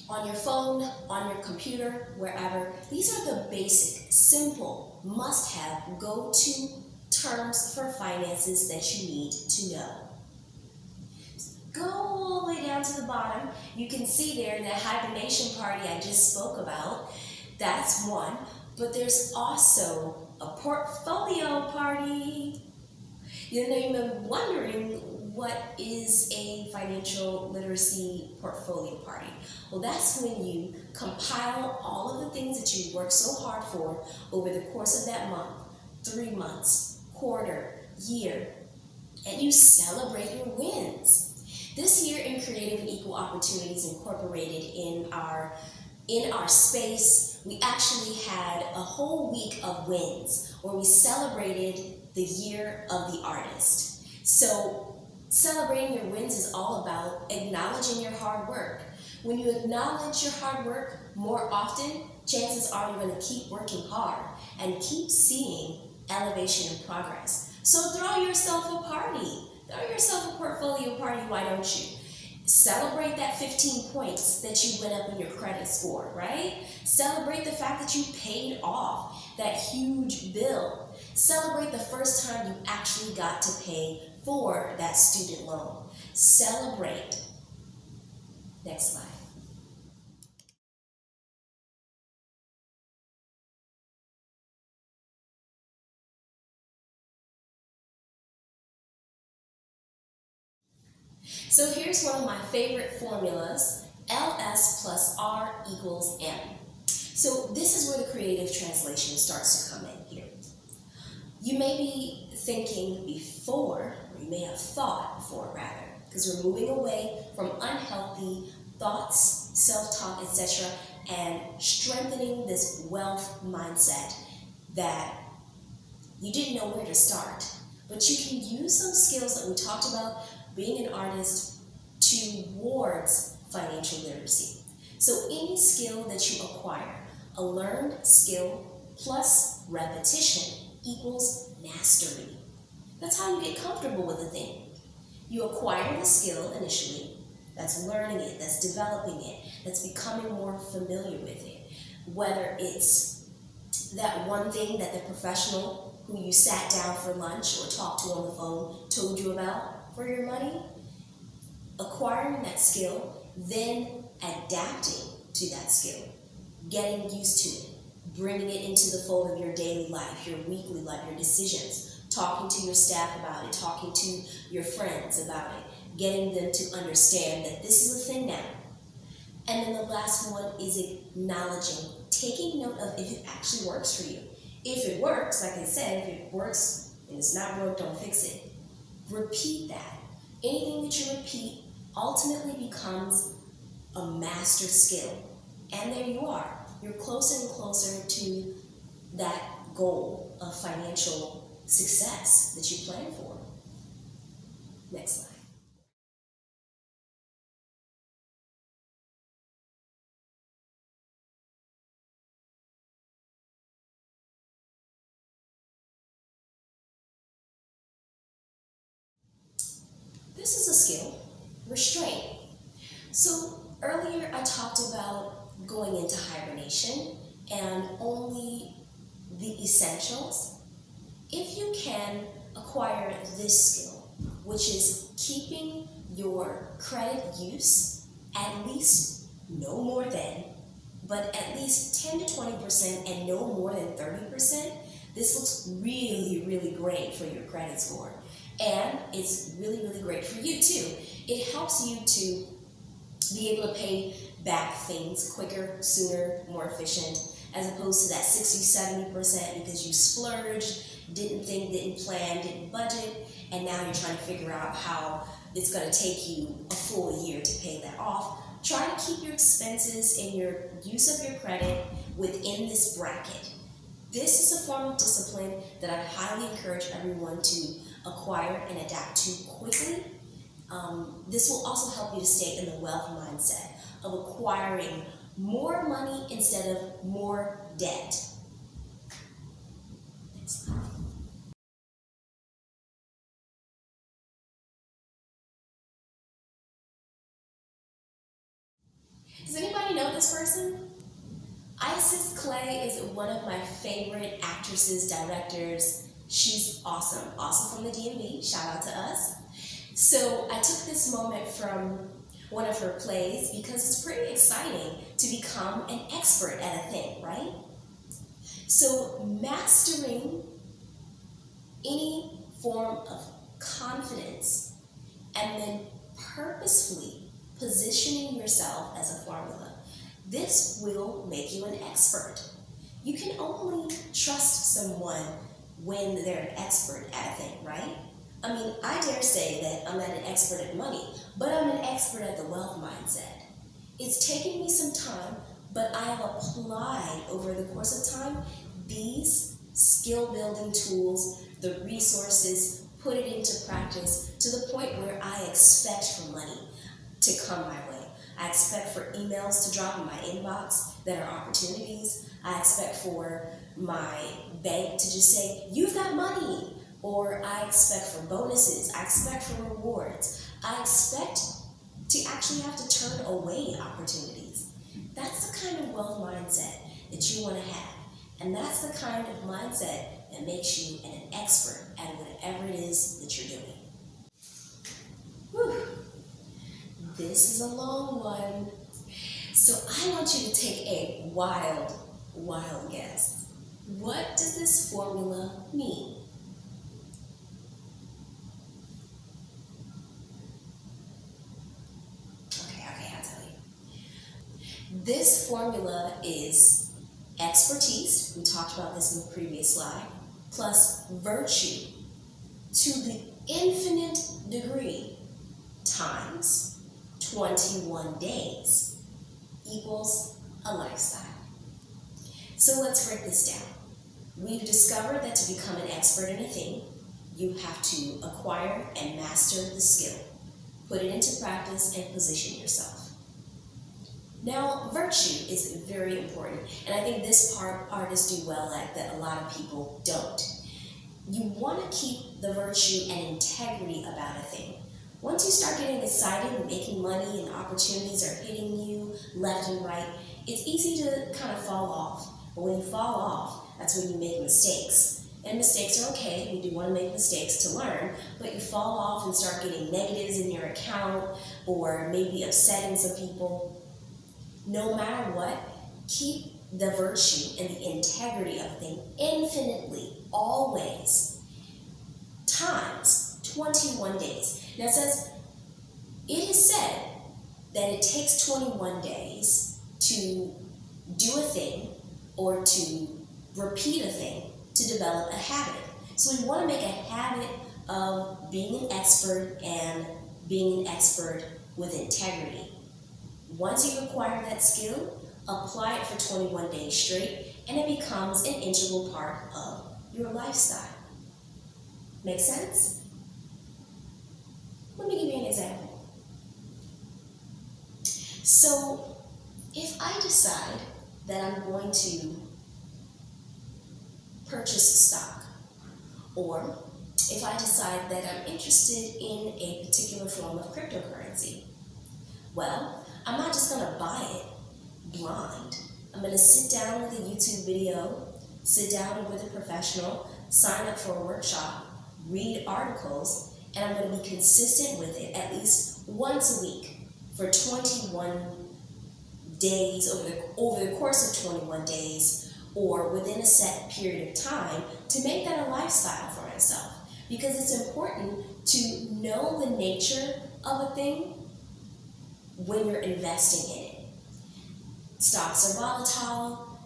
On your phone, on your computer, wherever. These are the basic, simple, must-have, go-to terms for finances that you need to know. Go all the way down to the bottom. You can see there that hibernation party I just spoke about. That's one. But there's also a portfolio party. You may be wondering, what is a financial literacy portfolio party? Well, that's when you compile all of the things that you worked so hard for over the course of that month, 3 months, quarter, year, and you celebrate your wins. This year in Creative and Equal Opportunities Incorporated in our space, we actually had a whole week of wins where we celebrated the year of the artist. So celebrating your wins is all about acknowledging your hard work. When you acknowledge your hard work more often, chances are you're going to keep working hard and keep seeing elevation and progress. So throw yourself a party. Throw yourself a portfolio party, why don't you? Celebrate that 15 points that you went up in your credit score, right? Celebrate the fact that you paid off that huge bill. Celebrate the first time you actually got to pay for that student loan. Celebrate. Next slide. So here's one of my favorite formulas, LS plus R equals M. So this is where the creative translation starts to come in here. You may be thinking before, or you may have thought before rather, because we're moving away from unhealthy thoughts self-talk, etc., and strengthening this wealth mindset that you didn't know where to start. But you can use those skills that we talked about being an artist towards financial literacy. So any skill that you acquire, a learned skill plus repetition equals mastery. That's how you get comfortable with a thing. You acquire the skill initially, that's learning it, that's developing it, that's becoming more familiar with it. Whether it's that one thing that the professional who you sat down for lunch or talked to on the phone told you about for your money, acquiring that skill, then adapting to that skill, getting used to it, bringing it into the fold of your daily life, your weekly life, your decisions, talking to your staff about it, talking to your friends about it, getting them to understand that this is a thing now. And then the last one is acknowledging, taking note of if it actually works for you. If it works, like I said, if it works and it's not broke, don't fix it. Repeat that. Anything that you repeat ultimately becomes a master skill. And there you are. You're closer and closer to that goal of financial success that you plan for. Next slide. This is a skill, restraint. So earlier I talked about going into hibernation and only the essentials. If you can acquire this skill, which is keeping your credit use at least no more than, but at least 10 to 20% and no more than 30%, this looks really, really great for your credit score. And it's really, really great for you too. It helps you to be able to pay back things quicker, sooner, more efficient, as opposed to that 60-70% because you splurged, didn't think, didn't plan, didn't budget, and now you're trying to figure out how it's going to take you a full year to pay that off. Try to keep your expenses and your use of your credit within this bracket. This is a form of discipline that I highly encourage everyone to acquire and adapt to quickly. This will also help you to stay in the wealth mindset of acquiring more money instead of more debt. Next slide. Does anybody know this person? Isis Clay is one of my favorite actresses, directors. She's awesome. Also from the DMV. Shout out to us. So I took this moment from one of her plays because it's pretty exciting to become an expert at a thing, right? So mastering any form of confidence and then purposefully positioning yourself as a formula, this will make you an expert. You can only trust someone when they're an expert at a thing, right? I mean, I dare say that I'm not an expert at money, but I'm an expert at the wealth mindset. It's taken me some time, but I have applied over the course of time these skill building tools, the resources, put it into practice to the point where I expect for money to come my way. I expect for emails to drop in my inbox that are opportunities. I expect for my bank to just say, you've got money. Or I expect for bonuses. I expect for rewards. I expect to actually have to turn away opportunities. That's the kind of wealth mindset that you want to have. And that's the kind of mindset that makes you an expert at whatever it is that you're doing. Whew. This is a long one. So I want you to take a wild, wild guess. What does this formula mean? Okay, I'll tell you. This formula is expertise, we talked about this in the previous slide, plus virtue to the infinite degree times 21 days. equals a lifestyle. So let's break this down. We've discovered that to become an expert in a thing, you have to acquire and master the skill, put it into practice, and position yourself. Now, virtue is very important, and I think this part artists do well at that a lot of people don't. You want to keep the virtue and integrity about a thing. Once you start getting excited and making money and opportunities are hitting you left and right, it's easy to kind of fall off. But when you fall off, that's when you make mistakes. And mistakes are okay, we do want to make mistakes to learn, but you fall off and start getting negatives in your account or maybe upsetting some people. No matter what, keep the virtue and the integrity of a thing infinitely, always, times 21 days. Now it is said that it takes 21 days to do a thing or to repeat a thing to develop a habit. So we want to make a habit of being an expert and being an expert with integrity. Once you acquire that skill, apply it for 21 days straight, and it becomes an integral part of your lifestyle. Make sense? Let me give you an example. So, if I decide that I'm going to purchase a stock, or if I decide that I'm interested in a particular form of cryptocurrency, well, I'm not just going to buy it blind. I'm going to sit down with a YouTube video, sit down with a professional, sign up for a workshop, read articles, and I'm going to be consistent with it at least once a week for 21 days, over the course of 21 days, or within a set period of time, to make that a lifestyle for myself. Because it's important to know the nature of a thing when you're investing in it. Stocks are volatile,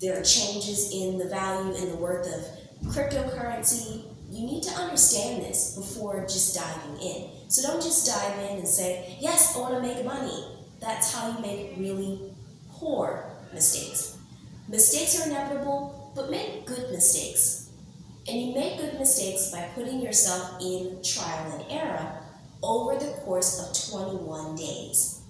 there are changes in the value and the worth of cryptocurrency. You need to understand this before just diving in. So don't just dive in and say, yes, I want to make money. That's how you make really poor mistakes. Mistakes are inevitable, but make good mistakes. And you make good mistakes by putting yourself in trial and error over the course of 21 days.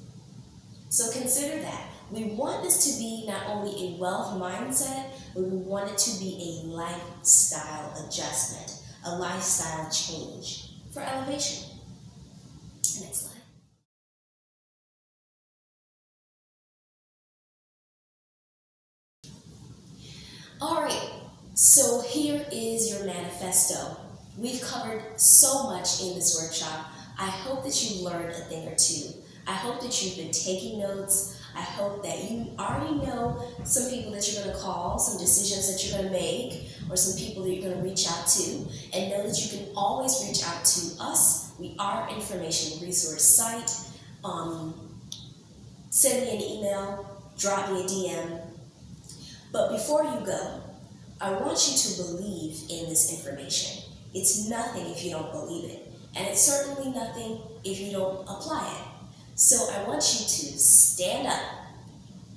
So consider that. We want this to be not only a wealth mindset, but we want it to be a lifestyle adjustment, a lifestyle change for elevation. Next slide. All right, so here is your manifesto. We've covered so much in this workshop. I hope that you've learned a thing or two. I hope that you've been taking notes. I hope that you already know some people that you're going to call, some decisions that you're going to make, or some people that you're going to reach out to, and know that you can always reach out to us. We are an information resource site. Send me an email, drop me a DM. But before you go, I want you to believe in this information. It's nothing if you don't believe it, and it's certainly nothing if you don't apply it. So I want you to stand up,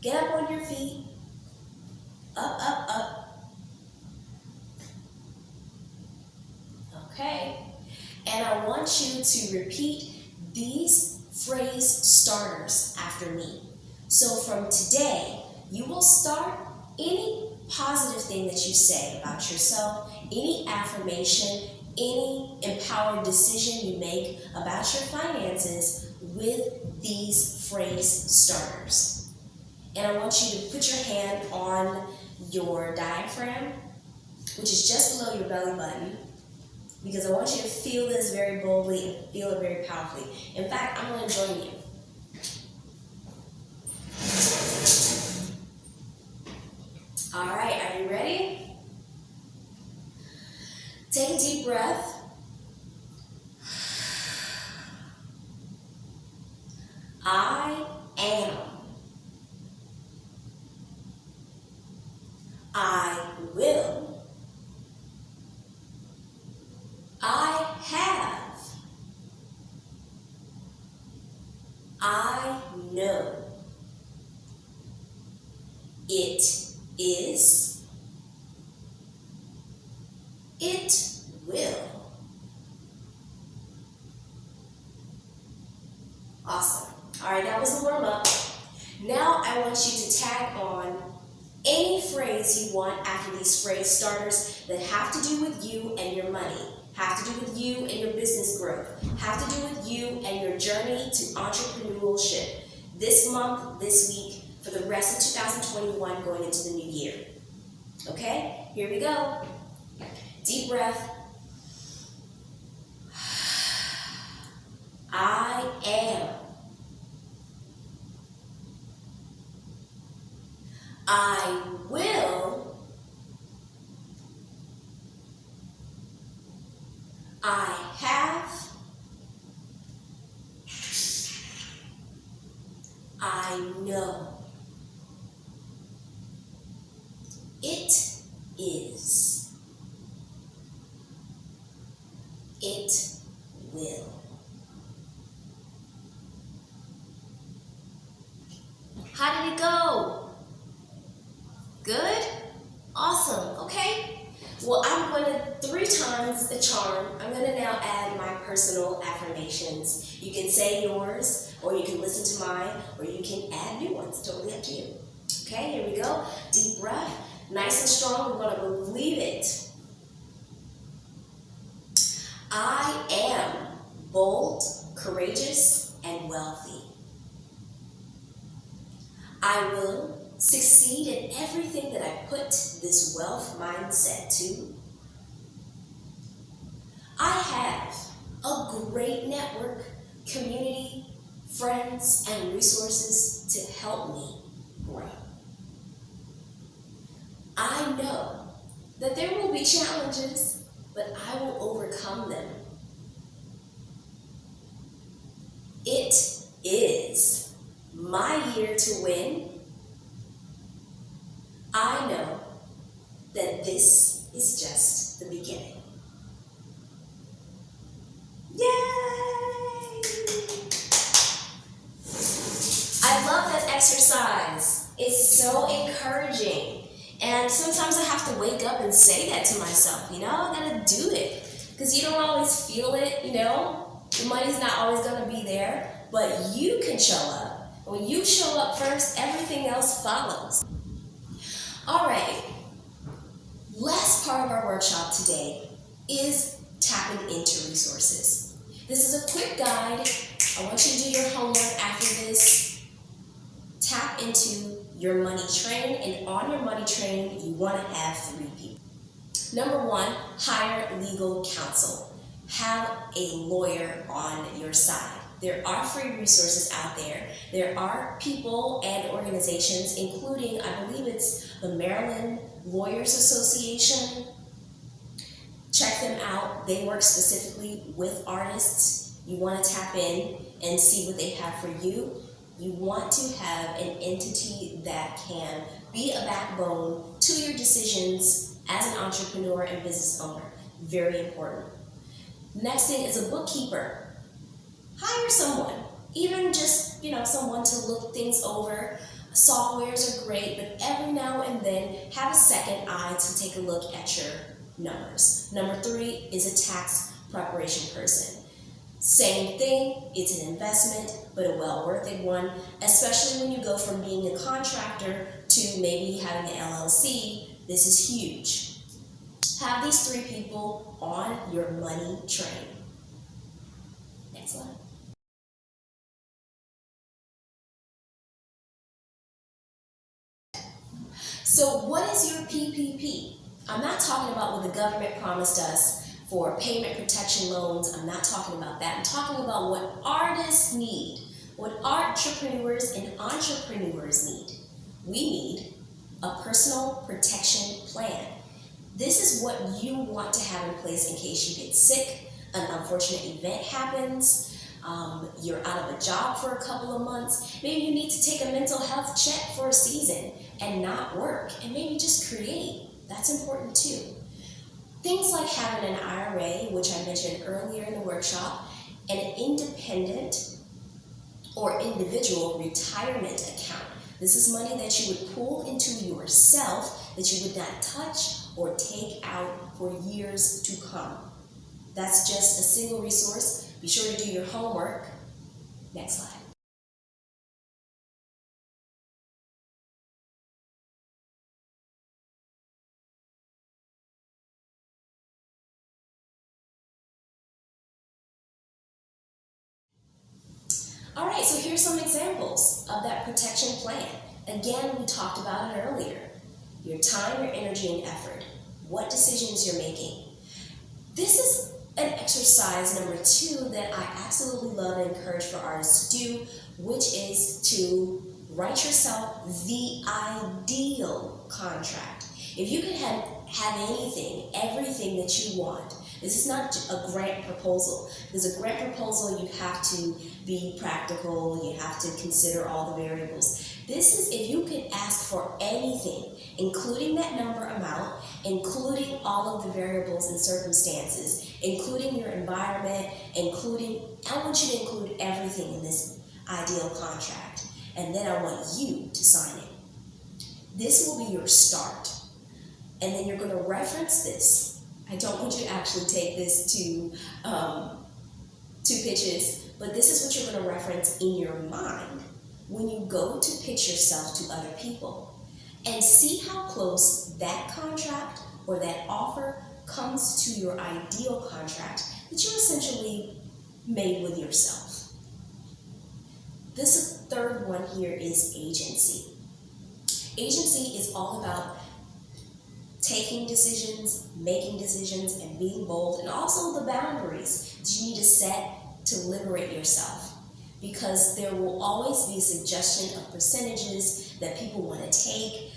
get up on your feet, up, up, up. Okay, and I want you to repeat these phrase starters after me. So from today, you will start any positive thing that you say about yourself, any affirmation, any empowered decision you make about your finances with these phrase starters. And I want you to put your hand on your diaphragm, which is just below your belly button, because I want you to feel this very boldly and feel it very powerfully. In fact, I'm going to join you. All right, are you ready? Take a deep breath. I am. I will. I have. I know. It is. It will. Awesome. All right, that was the warm up. Now I want you to tag on any phrase you want after these phrase starters that have to do with you and your money, have to do with you and your business growth, have to do with you and your journey to entrepreneurship this month, this week, for the rest of 2021 going into the new year. Okay, here we go. Deep breath. I am. I will. I have. I know. It is. It will. How did it go? Good? Awesome. Okay. Well, I'm going to 3 times the charm. I'm going to now add my personal affirmations. You can say yours, or you can listen to mine, or you can add new ones. Totally up to you. Okay, here we go. Deep breath. Nice and strong. We're going to believe it. I am bold, courageous, and wealthy. I will succeed in everything that I put this wealth mindset to. I have a great network, community, friends, and resources to help me grow. I know that there will be challenges, but I will overcome them. It is my year to win. I know that this is just the beginning. Yay! I love that exercise. It's so encouraging. And sometimes I have to wake up and say that to myself, I gotta do it. Because you don't always feel it, The money's not always gonna be there, but you can show up. When you show up first, everything else follows. All right, last part of our workshop today is tapping into resources. This is a quick guide. I want you to do your homework after this. Tap into your money train, and on your money train, you want to have 3 people. Number 1, hire legal counsel. Have a lawyer on your side. There are free resources out there. There are people and organizations, including, I believe it's the Maryland Lawyers Association. Check them out. They work specifically with artists. You want to tap in and see what they have for you. You want to have an entity that can be a backbone to your decisions as an entrepreneur and business owner. Very important. Next thing is a bookkeeper. Hire someone, even just, someone to look things over. Softwares are great, but every now and then have a second eye to take a look at your numbers. Number 3 is a tax preparation person. Same thing, it's an investment, but a well worth it one, especially when you go from being a contractor to maybe having an LLC. This is huge. Have these 3 people on your money train. Next slide. So what is your PPP? I'm not talking about what the government promised us for payment protection loans. I'm not talking about that. I'm talking about what artists need, what entrepreneurs and entrepreneurs need. We need a personal protection plan. This is what you want to have in place in case you get sick, an unfortunate event happens, you're out of a job for a couple of months. Maybe you need to take a mental health check for a season and not work, and maybe just create. That's important too. Things like having an IRA, which I mentioned earlier in the workshop, and an independent or individual retirement account. This is money that you would pull into yourself that you would not touch or take out for years to come. That's just a single resource. Be sure to do your homework. Next slide. All right, so here's some examples of that protection plan. Again, we talked about it earlier. Your time, your energy, and effort. What decisions you're making. This is an exercise number 2 that I absolutely love and encourage for artists to do, which is to write yourself the ideal contract. If you could have anything, everything that you want. This is not a grant proposal. Because a grant proposal, you have to be practical, you have to consider all the variables. This is if you could ask for anything, including that number amount, including all of the variables and circumstances, including your environment, I want you to include everything in this ideal contract. And then I want you to sign it. This will be your start. And then you're going to reference this. I don't want you to actually take this to pitches, but this is what you're going to reference in your mind when you go to pitch yourself to other people. And see how close that contract or that offer comes to your ideal contract that you essentially made with yourself. This third one here is agency. Agency is all about taking decisions, making decisions, and being bold, and also the boundaries that you need to set to liberate yourself. Because there will always be a suggestion of percentages that people want to take,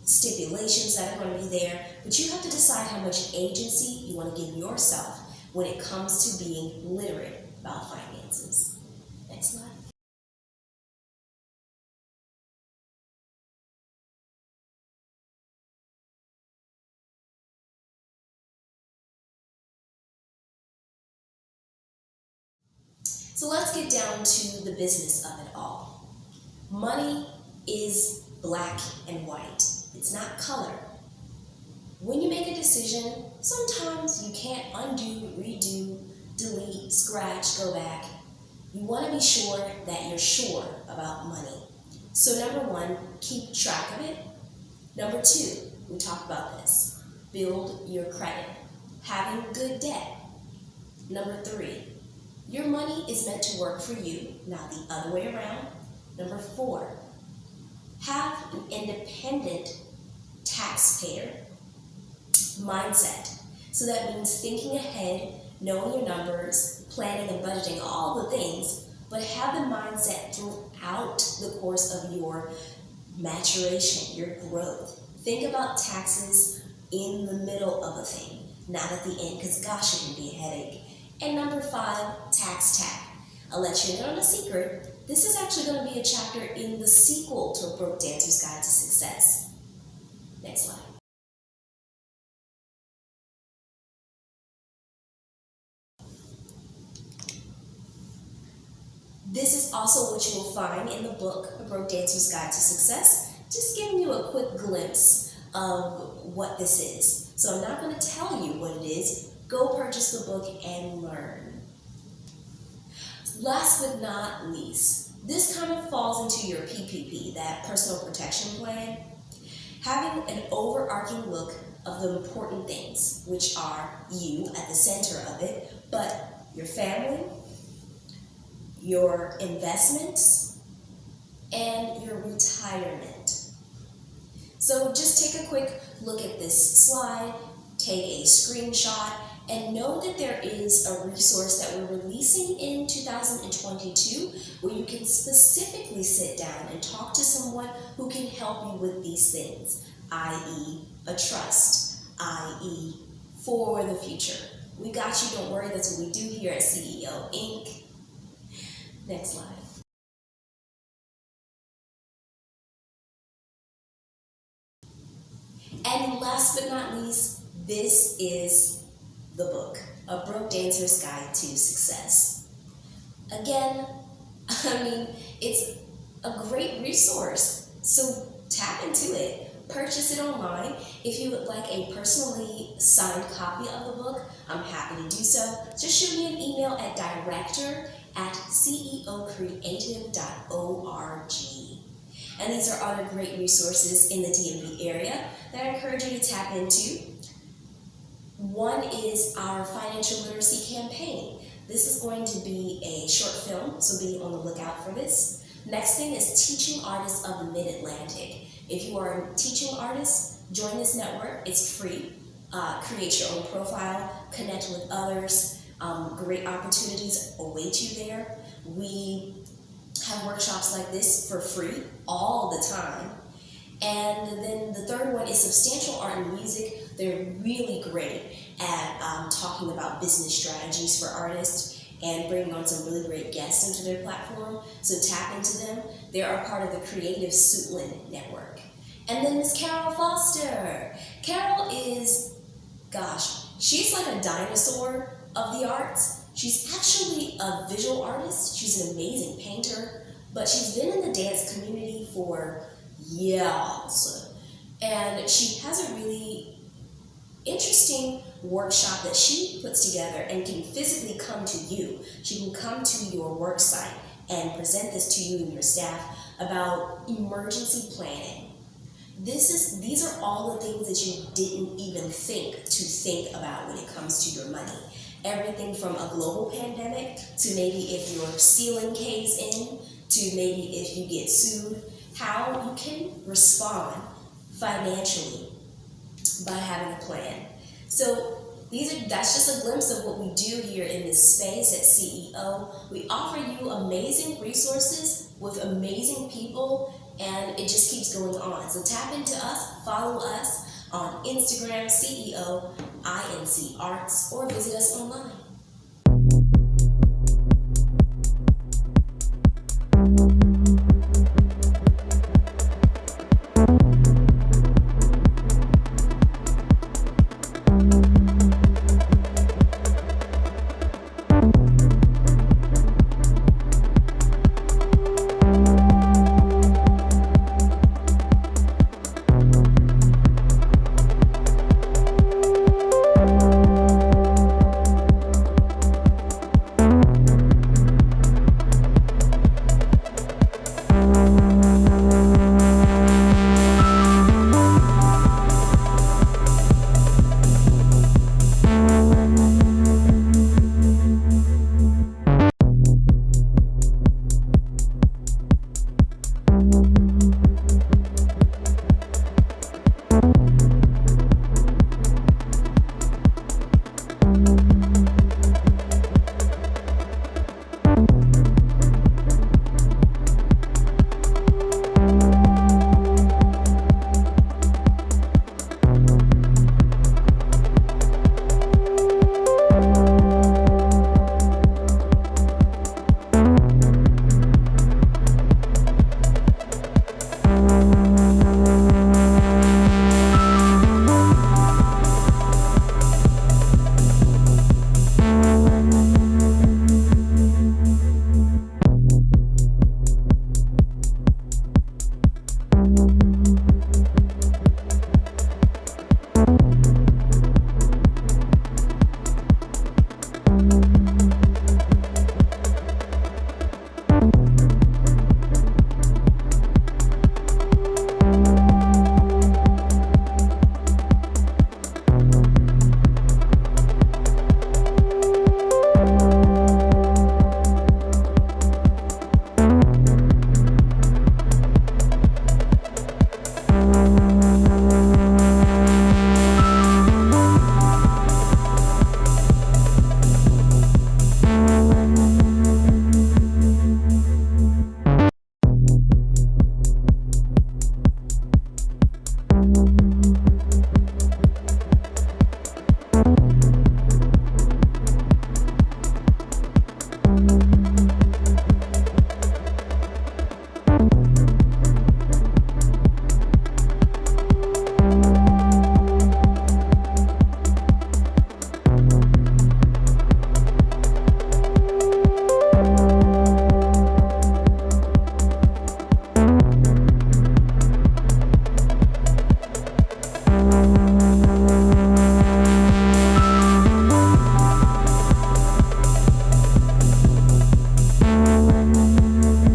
stipulations that are going to be there, but you have to decide how much agency you want to give yourself when it comes to being literate about finances. Next slide. So let's get down to the business of it all. Money is black and white. It's not color. When you make a decision, sometimes you can't undo, redo, delete, scratch, go back. You want to be sure that you're sure about money. So number 1, keep track of it. Number 2, we talked about this. Build your credit. Having good debt. Number 3, your money is meant to work for you, not the other way around. Number 4, have an independent taxpayer mindset. So that means thinking ahead, knowing your numbers, planning and budgeting, all the things, but have the mindset throughout the course of your maturation, your growth. Think about taxes in the middle of a thing, not at the end, because gosh, it can be a headache. And number 5, tax tag. I'll let you in on a secret. This is actually going to be a chapter in the sequel to A Broke Dancer's Guide to Success. Next slide. This is also what you will find in the book, A Broke Dancer's Guide to Success. Just giving you a quick glimpse of what this is. So I'm not going to tell you what it is. Go purchase the book and learn. Last but not least, this kind of falls into your PPP, that personal protection plan. Having an overarching look of the important things, which are you at the center of it, but your family, your investments, and your retirement. So just take a quick look at this slide, take a screenshot, and know that there is a resource that we're releasing in 2022 where you can specifically sit down and talk to someone who can help you with these things, i.e. a trust, i.e. for the future. We got you, don't worry, that's what we do here at CEO Inc. Next slide. And last but not least, this is the book, A Broke Dancer's Guide to Success. Again, it's a great resource. So tap into it. Purchase it online. If you would like a personally signed copy of the book, I'm happy to do so. Just shoot me an email at director@ceocreative.org. And these are other great resources in the DMV area that I encourage you to tap into. One is our financial literacy campaign. This is going to be a short film, so be on the lookout for this. Next thing is Teaching Artists of the Mid-Atlantic. If you are a teaching artist, join this network. It's free. Create your own profile, connect with others. Great opportunities await you there. We have workshops like this for free all the time. And then the third one is Substantial Art and Music. They're really great at talking about business strategies for artists and bringing on some really great guests into their platform. So tap into them. They are part of the Creative Suitland Network. And then Miss Carol Foster. Carol is, she's like a dinosaur of the arts. She's actually a visual artist. She's an amazing painter, but she's been in the dance community for years. And she has a really interesting workshop that she puts together and can physically come to you. She can come to your work site and present this to you and your staff about emergency planning. These are all the things that you didn't even think about when it comes to your money. Everything from a global pandemic to maybe if your ceiling caves in, to maybe if you get sued, how you can respond financially by having a plan. So that's just a glimpse of what we do here in this space at CEO. We offer you amazing resources with amazing people, and it just keeps going on. So tap into us, follow us on Instagram, CEO INC Arts, or visit us online.